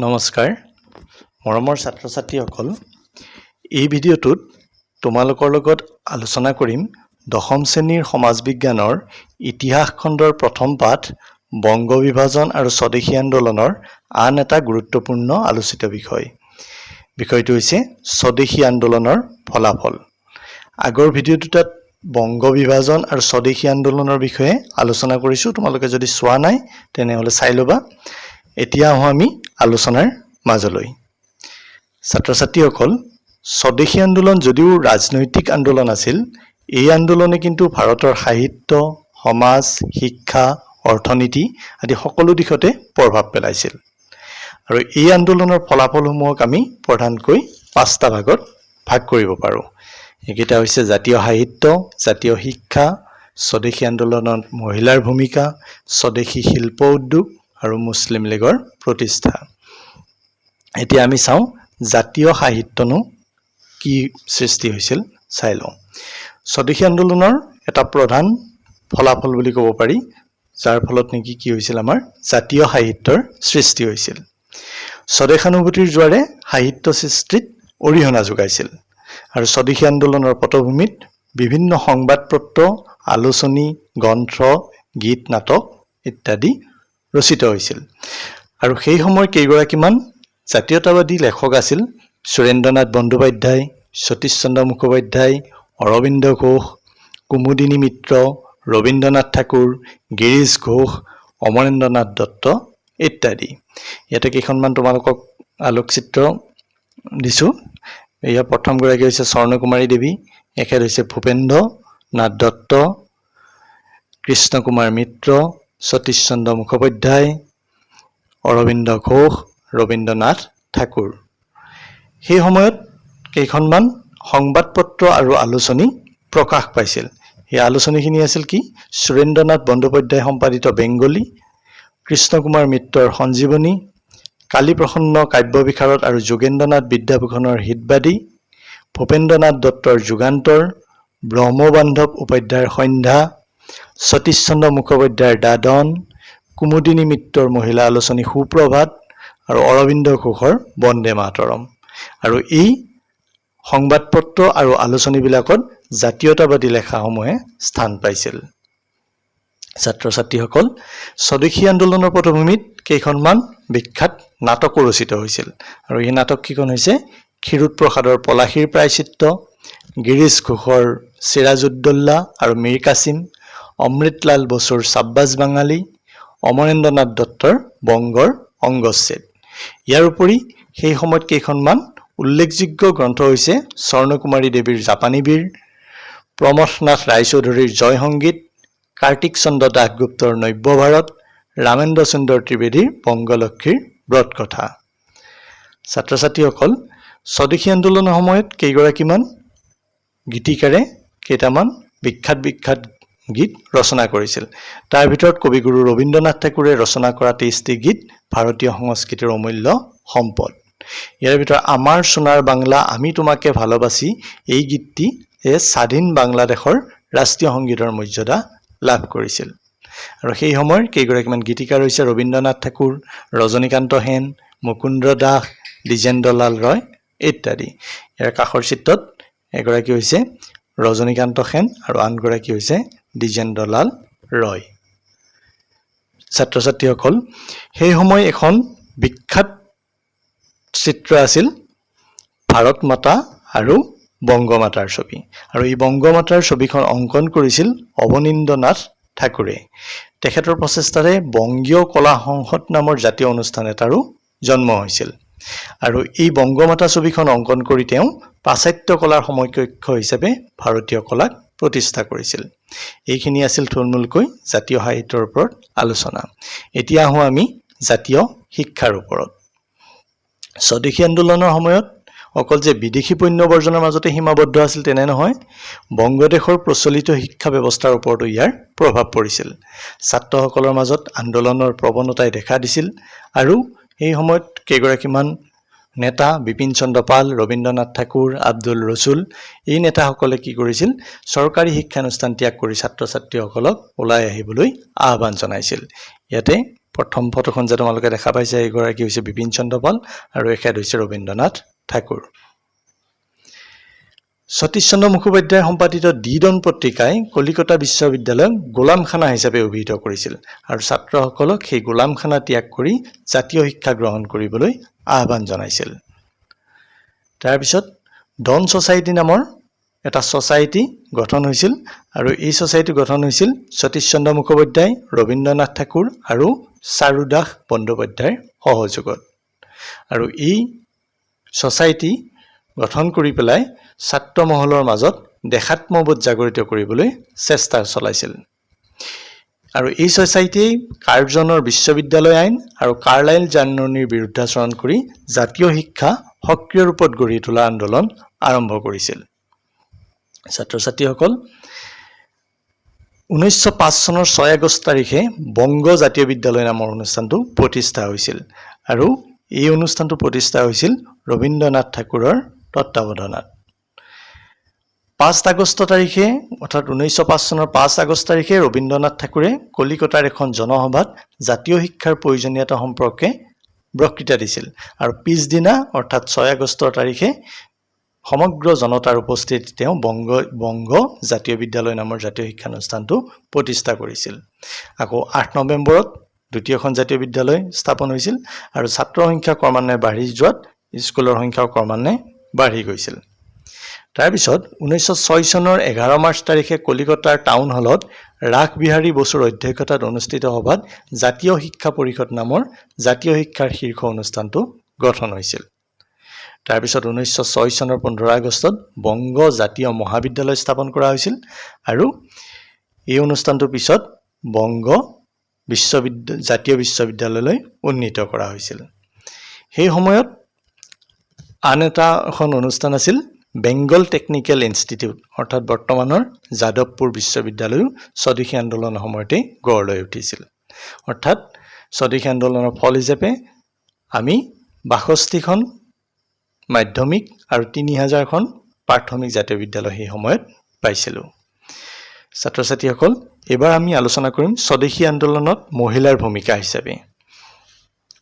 নমস্কাৰ মৰমৰ ছাত্ৰ ছাত্ৰীসকল এই ভিডিঅ'টোত তোমালোকৰ লগত আলোচনা কৰিম দশম শ্ৰেণীৰ সমাজ বিজ্ঞানৰ ইতিহাস খণ্ডৰ প্ৰথম পাঠ বংগ বিভাজন আৰু স্বদেশী আন্দোলনৰ আন এটা গুৰুত্বপূৰ্ণ আলোচিত বিষয় বিষয়টো হৈছে স্বদেশী আন্দোলনৰ ফলাফল আগৰ ভিডিঅ'টোত বংগ বিভাজন আৰু স্বদেশী আন্দোলনৰ বিষয়ে আলোচনা কৰিছো তোমালোকে যদি চোৱা নাই তেনেহলে চাই লবা এতিয়া আমি আলোচনাৰ মাজলৈ ছাত্ৰ ছাত্ৰীসকল স্বদেশী আন্দোলন যদিও ৰাজনৈতিক আন্দোলন আছিল এই আন্দোলনে কিন্তু ভাৰতৰ সাহিত্য সমাজ শিক্ষা অৰ্থনীতি আদি সকলো দিশতে প্ৰভাৱ পেলাইছিল আৰু এই আন্দোলনৰ ফলাফলসমূহক আমি প্ৰধানকৈ পাঁচটা ভাগত ভাগ কৰিব পাৰো একেটা হৈছে জাতীয় সাহিত্য জাতীয় শিক্ষা স্বদেশী আন্দোলনত মহিলাৰ ভূমিকা স্বদেশী শিল্প উদ্যোগ আৰু মুছলিম লীগৰ প্ৰতিষ্ঠা এতিয়া আমি চাও জাতীয় সাহিত্যনো কি সৃষ্টি হৈছিল চাই লওঁ স্বদেশী আন্দোলনৰ এটা প্ৰধান ফলাফল বুলি ক'ব পাৰি যাৰ ফলত নেকি কি হৈছিল আমাৰ জাতীয় সাহিত্যৰ সৃষ্টি হৈছিল স্বদেশানুভূতিৰ জোৱাৰে সাহিত্য সৃষ্টিত অৰিহণা যোগাইছিল আৰু স্বদেশী আন্দোলনৰ পটভূমিত বিভিন্ন সংবাদপত্ৰ আলোচনী গ্ৰন্থ গীত নাটক ইত্যাদি ৰচিত হৈছিল আৰু সেই সময় কেইগৰাকীমান জাতীয়তাবাদী লেখক আছিল সুৰেন্দ্ৰনাথ বন্দ্যোপাধ্যায় সতীশ চন্দ্ৰ মুখোপাধ্যায় অৰবিন্দ ঘোষ কুমুদিনী মিত্ৰ ৰবীন্দ্ৰনাথ ঠাকুৰ গিৰীশ ঘোষ অমৰেন্দ্ৰনাথ দত্ত ইত্যাদি ইয়াতে কেইখনমান তোমালোকক আলোকচিত্ৰ দিছো এয়া প্ৰথম গৰাকী হৈছে স্বৰ্ণকুমাৰী দেৱী এখেত হৈছে ভূপেন্দ্ৰ নাথ দত্ত কৃষ্ণ কুমাৰ মিত্ৰ সতীশ চন্দ্ৰ মুখোপাধ্যায় অৰবিন্দ ঘোষ ৰবীন্দ্ৰনাথ ঠাকুৰ সেই সময়ত কেইখনমান সংবাদপত্ৰ আৰু আলোচনী প্ৰকাশ পাইছিল এই আলোচনীখিনি আছিল কি সুৰেন্দ্ৰনাথ বন্দ্যোপাধ্যায় সম্পাদিত বেংগলী কৃষ্ণ কুমাৰ মিত্ৰৰ সঞ্জীৱনী কালী প্ৰসন্ন কাব্য বিশাৰদ আৰু যোগেন্দ্ৰনাথ বিদ্যাভূষণৰ হিতবাদী ভূপেন্দ্ৰনাথ দত্তৰ যুগান্তৰ ব্ৰহ্মবান্ধৱ উপাধ্যায়ৰ সন্ধ্যা সতীশ চন্দ্ৰ মুখোপাধ্যায়ৰ দাদন কুমুদিনী মিত্ৰৰ মহিলা আলোচনী সুপ্ৰভাত আৰু অৰবিন্দ ঘোষৰ বন্দে মাতৰম আৰু এই সংবাদপত্ৰ আৰু আলোচনীবিলাকত জাতীয়তাবাদী লেখাসমূহে স্থান পাইছিল ছাত্ৰ ছাত্ৰীসকল স্বদেশী আন্দোলনৰ পটভূমিত কেইখনমান বিখ্যাত নাটক ৰচিত হৈছিল আৰু এই নাটক কিখন হৈছে ক্ষীৰোদ প্ৰসাদৰ পলাশীৰ প্ৰায়চিত্ৰ গিৰীশ ঘোষৰ সিৰাজউদ্দৌলা আৰু মীৰ কাছিম অমৃতলাল বসুৰ চাব্বাজ বাঙালী অমৰেন্দ্ৰনাথ দত্তৰ বংগৰ অংগচ্ছেদ ইয়াৰ উপৰি সেই সময়ত কেইখনমান উল্লেখযোগ্য গ্ৰন্থ হৈছে স্বৰ্ণকুমাৰী দেৱীৰ জাপানী বীৰ প্ৰমথনাথ ৰায়চৌধুৰীৰ জয় সংগীত কাৰ্তিক চন্দ্ৰ দাসগুপ্তৰ নব্য ভাৰত ৰামেন্দ্ৰ সুন্দৰ ত্ৰিবেদীৰ বংগলক্ষ্মীৰ ব্ৰত কথা ছাত্ৰ ছাত্ৰীসকল স্বদেশী আন্দোলনৰ সময়ত কেইগৰাকীমান গীতিকাৰে কেইটামান বিখ্যাত গীত ৰচনা কৰিছিল তাৰ ভিতৰত কবিগুৰু ৰবীন্দ্ৰনাথ ঠাকুৰে ৰচনা কৰা 23টি গীত ভাৰতীয় সংস্কৃতিৰ অমূল্য সম্পদ ইয়াৰ ভিতৰত আমাৰ সোণাৰ বাংলা আমি তোমাকে ভালোবাসি এই গীতটি স্বাধীন বাংলাদেশৰ ৰাষ্ট্ৰীয় সংগীতৰ মৰ্যাদা লাভ কৰিছিল আৰু সেই সময়ৰ কেইগৰাকীমান গীতিকাৰ হৈছে ৰবীন্দ্ৰনাথ ঠাকুৰ ৰজনীকান্ত সেন মুকুন্দ দাস দ্বিজেন্দ্ৰলাল ৰয় ইত্যাদি ইয়াৰ কাষৰ চিত্ৰত এগৰাকী হৈছে ৰজনীকান্ত সেন আৰু আনগৰাকী হৈছে দ্বিজেন্দ্ৰলাল ৰয় ছাত্ৰ ছাত্ৰীসকল সেই সময় এখন বিখ্যাত চিত্ৰ আছিল ভাৰত মাতা আৰু বংগমাতাৰ ছবি আৰু এই বংগমাতাৰ ছবিখন অংকন কৰিছিল অৱনীন্দ্ৰনাথ ঠাকুৰে তেখেতৰ প্ৰচেষ্টাৰে বংগীয় কলা সংসদ নামৰ জাতীয় অনুষ্ঠান এটাৰো জন্ম হৈছিল আৰু এই বংগমাতা ছবিখন অংকন কৰি তেওঁ পাশ্চাত্য কলাৰ সমকক্ষ হিচাপে ভাৰতীয় কলাক প্ৰতিষ্ঠা কৰিছিল এইখিনি আছিল থুলমূলকৈ জাতীয় সাহিত্যৰ ওপৰত আলোচনা এতিয়া আহোঁ আমি জাতীয় শিক্ষাৰ ওপৰত স্বদেশী আন্দোলনৰ সময়ত অকল যে বিদেশী পণ্য বৰ্জনৰ মাজতে সীমাবদ্ধ আছিল তেনে নহয় বংগদেশৰ প্ৰচলিত শিক্ষা ব্যৱস্থাৰ ওপৰতো ইয়াৰ প্ৰভাৱ পৰিছিল ছাত্ৰসকলৰ মাজত আন্দোলনৰ প্ৰৱণতাই দেখা দিছিল আৰু এই সময়ত কেইগৰাকীমান নেতা বিপিন চন্দ্ৰ পাল ৰবীন্দ্ৰনাথ ঠাকুৰ আব্দুল ৰসুল এই নেতাসকলে কি কৰিছিল চৰকাৰী শিক্ষানুষ্ঠান ত্যাগ কৰি ছাত্ৰ ছাত্ৰীসকলক ওলাই আহিবলৈ আহ্বান জনাইছিল ইয়াতে প্ৰথম ফটোখন যে তোমালোকে দেখা পাইছে এইগৰাকী হৈছে বিপিন চন্দ্ৰ পাল আৰু এখেত হৈছে ৰবীন্দ্ৰনাথ ঠাকুৰ। সতীশ চন্দ্ৰ মুখোপাধ্যায় সম্পাদিত দিদন পত্ৰিকাই কলিকতা বিশ্ববিদ্যালয়ক গোলামখানা হিচাপে অভিহিত কৰিছিল আৰু ছাত্ৰসকলক সেই গোলামখানা ত্যাগ কৰি জাতীয় শিক্ষা গ্ৰহণ কৰিবলৈ আহ্বান জনাইছিল। তাৰপিছত ডন ছ'চাইটি নামৰ এটা ছ'চাইটি গঠন হৈছিল আৰু এই ছ'চাইটি গঠন হৈছিল সতীশ চন্দ্ৰ মুখোপাধ্যায়, ৰবীন্দ্ৰনাথ ঠাকুৰ আৰু চাৰুদাস বন্দ্যোপাধ্যায়ৰ সহযোগত। আৰু এই ছ'চাইটি গঠন কৰি পেলাই ছাত্ৰ মহলৰ মাজত দেশাত্মবোধ জাগৰিত কৰিবলৈ চেষ্টা চলাইছিল। আৰু এই ছ'চাইটিয়ে কাৰ্জনৰ বিশ্ববিদ্যালয় আইন আৰু কাৰ্লাইল জাননীৰ বিৰুদ্ধাচৰণ কৰি জাতীয় শিক্ষা সক্ৰিয় ৰূপত গঢ়ি তোলা আন্দোলন আৰম্ভ কৰিছিল। ছাত্ৰ ছাত্ৰীসকল 1905 চনৰ 6 আগষ্ট তাৰিখে বংগ জাতীয় বিদ্যালয় নামৰ অনুষ্ঠানটো প্ৰতিষ্ঠা হৈছিল আৰু এই অনুষ্ঠানটো প্ৰতিষ্ঠা হৈছিল ৰবীন্দ্ৰনাথ ঠাকুৰৰ তত্ত্বাৱধানত। 5 আগষ্ট তাৰিখে অৰ্থাৎ 1905 চনৰ 5 আগষ্ট তাৰিখে ৰবীন্দ্ৰনাথ ঠাকুৰে কলিকতাৰ এখন জনসভাত জাতীয় শিক্ষাৰ প্ৰয়োজনীয়তা সম্পৰ্কে বক্তৃতা দিছিল আৰু পিছদিনা অৰ্থাৎ 6 আগষ্ট তাৰিখে সমগ্ৰ জনতাৰ উপস্থিতিত তেওঁ বংগ জাতীয় বিদ্যালয় নামৰ জাতীয় শিক্ষানুষ্ঠানটো প্ৰতিষ্ঠা কৰিছিল। আকৌ 8 নৱেম্বৰত দ্বিতীয়খন জাতীয় বিদ্যালয় স্থাপন হৈছিল আৰু ছাত্ৰৰ সংখ্যা ক্ৰমান্বয়ে বাঢ়ি যোৱাত স্কুলৰ সংখ্যাও ক্ৰমান্বয়ে বাঢ়ি গৈছিল। তাৰপিছত 1906 চনৰ 11 মাৰ্চ তাৰিখে কলিকতাৰ টাউন হলত ৰাসবিহাৰী বসুৰ অধ্যক্ষতাত অনুষ্ঠিত সভাত জাতীয় শিক্ষা পৰিষদ নামৰ জাতীয় শিক্ষাৰ শীৰ্ষ অনুষ্ঠানটো গঠন হৈছিল। তাৰপিছত 1906 চনৰ 15 আগষ্টত বংগ জাতীয় মহাবিদ্যালয় স্থাপন কৰা হৈছিল আৰু এই অনুষ্ঠানটোৰ পিছত বংগ জাতীয় বিশ্ববিদ্যালয়লৈ উন্নীত কৰা হৈছিল। সেই সময়ত আন এখন অনুষ্ঠান আছিল বেংগল টেকনিকেল ইনষ্টিটিউট অৰ্থাৎ বৰ্তমানৰ যাদৱপুৰ বিশ্ববিদ্যালয়ো স্বদেশী আন্দোলনৰ সময়তে গঢ় লৈ উঠিছিল। অৰ্থাৎ স্বদেশী আন্দোলনৰ ফল হিচাপে আমি 62খন মাধ্যমিক আৰু 3000খন প্ৰাথমিক জাতীয় বিদ্যালয় সেই সময়ত পাইছিলোঁ। ছাত্ৰ ছাত্ৰীসকল, এইবাৰ আমি আলোচনা কৰিম স্বদেশী আন্দোলনত মহিলাৰ ভূমিকা হিচাপে।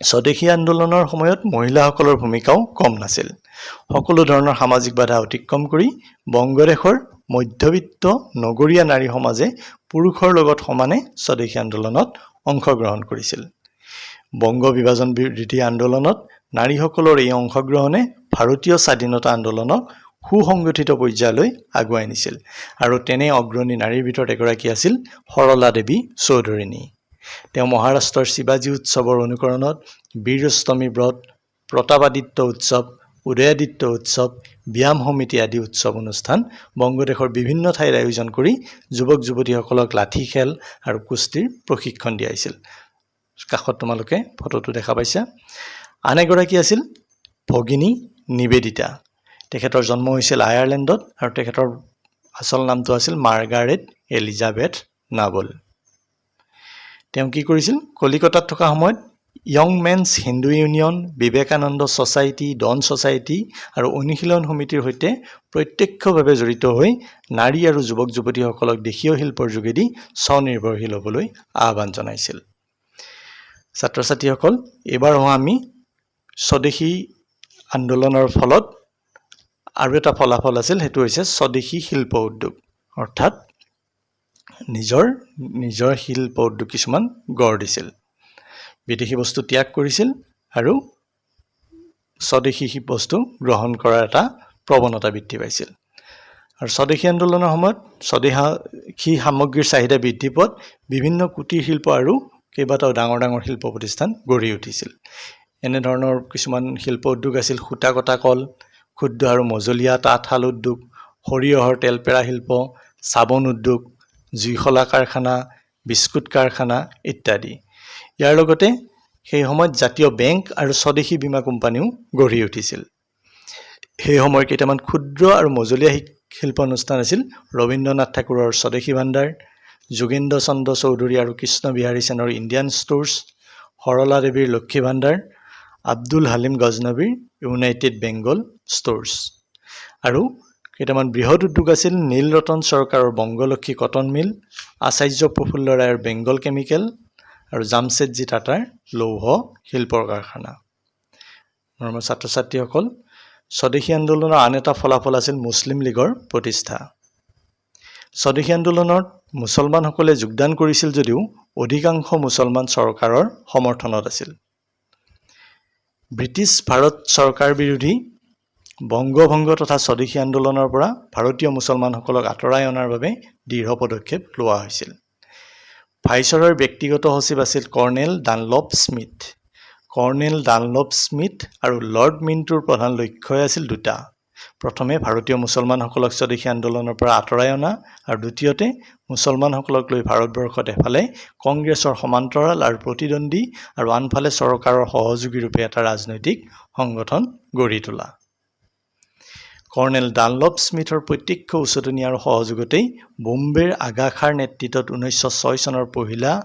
স্বদেশী আন্দোলনৰ সময়ত মহিলাসকলৰ ভূমিকাও কম নাছিল। সকলো ধৰণৰ সামাজিক বাধা অতিক্ৰম কৰি বংগদেশৰ মধ্যবিত্ত নগৰীয়া নাৰী সমাজে পুৰুষৰ লগত সমানে স্বদেশী আন্দোলনত অংশগ্ৰহণ কৰিছিল। বংগ বিভাজন বিৰোধী আন্দোলনত নাৰীসকলৰ এই অংশগ্ৰহণে ভাৰতীয় স্বাধীনতা আন্দোলনক সুসংগঠিত পৰ্যায়লৈ আগুৱাই নিছিল আৰু তেনে অগ্ৰণী নাৰীৰ ভিতৰত এগৰাকী আছিল সৰলা দেৱী চৌধুৰীণী। তেওঁ মহাৰাষ্ট্ৰৰ শিৱাজী উৎসৱৰ অনুকৰণত বীৰষ্টমী ব্ৰত, প্ৰতাপাদিত্য উৎসৱ, উদয়াদিত্য উৎসৱ, ব্যায়াম সমিতি আদি উৎসৱ অনুষ্ঠান বংগদেশৰ বিভিন্ন ঠাইত আয়োজন কৰি যুৱক যুৱতীসকলক লাঠি খেল আৰু কুস্তিৰ প্ৰশিক্ষণ দিয়াইছিল। কাষত তোমালোকে ফটোটো দেখা পাইছা। আন এগৰাকী আছিল ভগিনী নিবেদিতা। তেখেতৰ জন্ম হৈছিল আয়াৰলেণ্ডত আৰু তেখেতৰ আচল নামটো আছিল মাৰ্গাৰেট এলিজাবেথ নাবল। তেওঁ কি কৰিছিল? কলিকতাত থকা সময়ত Young Men's Hindu Union, Vivekananda Society, Dawn Society আৰু অনুশীলন সমিতিৰ সৈতে প্ৰত্যক্ষভাৱে জড়িত হৈ নাৰী আৰু যুৱক যুৱতীসকলক দেশীয় শিল্পৰ যোগেদি স্বনিৰ্ভৰশীল হ'বলৈ আহ্বান জনাইছিল। ছাত্ৰ ছাত্ৰীসকল, এইবাৰ আমি স্বদেশী আন্দোলনৰ ফলত আৰু এটা ফলাফল আছিল, সেইটো হৈছে স্বদেশী শিল্প উদ্যোগ। অৰ্থাৎ নিজৰ শিল্প উদ্যোগ কিছুমান গঢ় দিছিল, বিদেশী বস্তু ত্যাগ কৰিছিল আৰু স্বদেশী বস্তু গ্ৰহণ কৰাৰ এটা প্ৰৱণতা বৃদ্ধি পাইছিল। আৰু স্বদেশী আন্দোলনৰ সময়ত স্বদেশী সামগ্ৰীৰ চাহিদা বৃদ্ধি পোৱাত বিভিন্ন কুটীৰ শিল্প আৰু কেইবাটাও ডাঙৰ ডাঙৰ শিল্প প্ৰতিষ্ঠান গঢ়ি উঠিছিল। এনেধৰণৰ কিছুমান শিল্প উদ্যোগ আছিল সূতা কটা কল, ক্ষুদ্ৰ আৰু মজলীয়া তাঁতশাল উদ্যোগ, সৰিয়হৰ তেলপেৰা শিল্প, চাবোন উদ্যোগ, জুইশলা কাৰখানা, বিস্কুট কাৰখানা ইত্যাদি। ইয়াৰ লগতে সেই সময়ত জাতীয় বেংক আৰু স্বদেশী বীমা কোম্পানীও গঢ়ি উঠিছিল। সেই সময়ৰ কেইটামান ক্ষুদ্ৰ আৰু মজলীয়া শিল্প অনুষ্ঠান আছিল ৰবীন্দ্ৰনাথ ঠাকুৰৰ স্বদেশী ভাণ্ডাৰ, যোগেন্দ্ৰ চন্দ্ৰ চৌধুৰী আৰু কৃষ্ণ বিহাৰী সেনৰ ইণ্ডিয়ান ষ্ট'ৰ্ছ, সৰলা দেৱীৰ লক্ষী ভাণ্ডাৰ, আব্দুল হালিম গজনবীৰ ইউনাইটেড বেংগল ষ্ট'ৰ্ছ। আৰু কেইটামান বৃহৎ উদ্যোগ আছিল নীলৰতন চৰকাৰৰ বংগলক্ষী কটন মিল, আচাৰ্য প্ৰফুল্ল ৰায়ৰ বেংগল কেমিকেল আৰু জামছেদজী টাটাৰ লৌহ শিল্পৰ কাৰখানা। মৰমৰ ছাত্ৰ ছাত্ৰীসকল, স্বদেশী আন্দোলনৰ আন এটা ফলাফল আছিল মুছলিম লীগৰ প্ৰতিষ্ঠা। স্বদেশী আন্দোলনত মুছলমানসকলে যোগদান কৰিছিল যদিও অধিকাংশ মুছলমান চৰকাৰৰ সমৰ্থনত আছিল। ব্ৰিটিছ ভাৰত চৰকাৰ বিৰোধী বংগভংগ তথা স্বদেশী আন্দোলনৰ পৰা ভাৰতীয় মুছলমানসকলক আঁতৰাই অনাৰ বাবে দৃঢ় পদক্ষেপ লোৱা হৈছিল। ভাইচৰয়ৰ ব্যক্তিগত সচিব আছিল colonel Dunlop Smith. Colonel Dunlop Smith আৰু লৰ্ড মিণ্টোৰ প্ৰধান লক্ষ্যই আছিল দুটা। প্ৰথমে ভাৰতীয় মুছলমানসকলক স্বদেশী আন্দোলনৰ পৰা আঁতৰাই অনা আৰু দ্বিতীয়তে মুছলমানসকলক লৈ ভাৰতবৰ্ষত এফালে কংগ্ৰেছৰ সমান্তৰাল আৰু প্ৰতিদ্বন্দ্বী আৰু আনফালে চৰকাৰৰ সহযোগী ৰূপে এটা ৰাজনৈতিক সংগঠন গঢ়ি তোলা। কৰ্ণেল ডানলপ স্মিথৰ প্ৰত্যক্ষ উচতনি আৰু সহযোগতেই বোম্বেৰ আগা খাঁৰ নেতৃত্বত 1906 চনৰ 1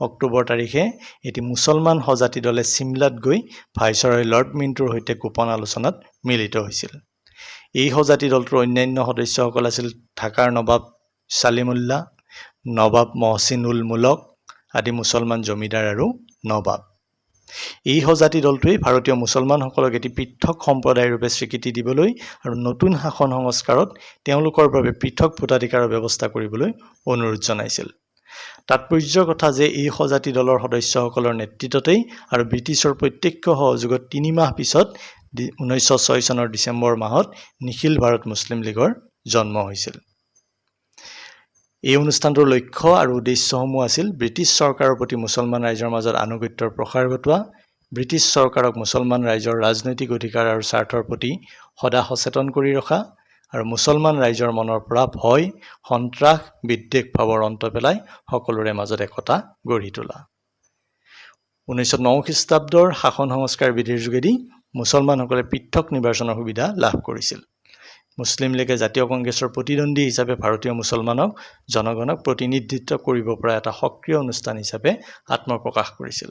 অক্টোবৰ তাৰিখে এটি মুছলমান সজাতি দলে চিমলাত গৈ ভাইচৰয় লৰ্ড মিণ্টোৰ সৈতে গোপন আলোচনাত মিলিত হৈছিল। এই সজাতি দলটোৰ অন্যান্য সদস্যসকল আছিল ঢাকাৰ নবাব চালিমুল্লাহ, নবাব মহচিন উল মুলক আদি মুছলমান জমিদাৰ আৰু নবাব। এই সজাতি দলটোৱে ভাৰতীয় মুছলমানসকলক এটি পৃথক সম্প্ৰদায় ৰূপে স্বীকৃতি দিবলৈ আৰু নতুন শাসন সংস্কাৰত তেওঁলোকৰ বাবে পৃথক ভোটাধিকাৰৰ ব্যৱস্থা কৰিবলৈ অনুৰোধ জনাইছিল। তাৎপৰ্যৰ কথা যে এই সজাতি দলৰ সদস্যসকলৰ নেতৃত্বতেই আৰু ব্ৰিটিছৰ প্ৰত্যক্ষ সহযোগত 3 মাহ পিছত 1906 চনৰ ডিচেম্বৰ মাহত নিখিল ভাৰত মুছলিম লীগৰ জন্ম হৈছিল। এই অনুষ্ঠানটোৰ লক্ষ্য আৰু উদ্দেশ্যসমূহ আছিল ব্ৰিটিছ চৰকাৰৰ প্ৰতি মুছলমান ৰাইজৰ মাজত আনুগত্যৰ প্ৰসাৰ ঘটোৱা, ব্ৰিটিছ চৰকাৰক মুছলমান ৰাইজৰ ৰাজনৈতিক অধিকাৰ আৰু স্বাৰ্থৰ প্ৰতি সদা সচেতন কৰি ৰখা আৰু মুছলমান ৰাইজৰ মনৰ পৰা ভয়, সন্ত্ৰাস, বিদ্বেষ ভাৱৰ অন্ত পেলাই সকলোৰে মাজত একতা গঢ়ি তোলা। 1909 খ্ৰীষ্টাব্দৰ শাসন সংস্কাৰ বিধিৰ যোগেদি মুছলমানসকলে পৃথক নিৰ্বাচনৰ সুবিধা লাভ কৰিছিল। মুছলিম লীগে জাতীয় কংগ্ৰেছৰ প্ৰতিদ্বন্দ্বী হিচাপে ভাৰতীয় মুছলমানক জনগণক প্ৰতিনিধিত্ব কৰিব পৰা এটা সক্ৰিয় অনুষ্ঠান হিচাপে আত্মপ্ৰকাশ কৰিছিল।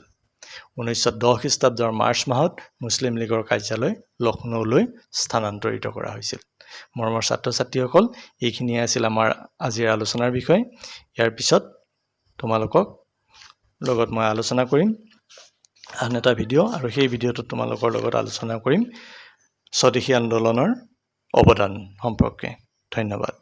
1910 খ্ৰীষ্টাব্দৰ মাৰ্চ মাহত মুছলিম লীগৰ কাৰ্যালয় লক্ষ্ণৌলৈ স্থানান্তৰিত কৰা হৈছিল। মৰমৰ ছাত্ৰ ছাত্ৰীসকল, এইখিনিয়ে আছিল আমাৰ আজিৰ আলোচনাৰ বিষয়। ইয়াৰ পিছত তোমালোকক লগত মই আলোচনা কৰিম আন এটা ভিডিঅ' আৰু সেই ভিডিঅ'টোত তোমালোকৰ লগত আলোচনা কৰিম স্বদেশী আন্দোলনৰ অৱদান সম্পৰ্কে। ধন্যবাদ।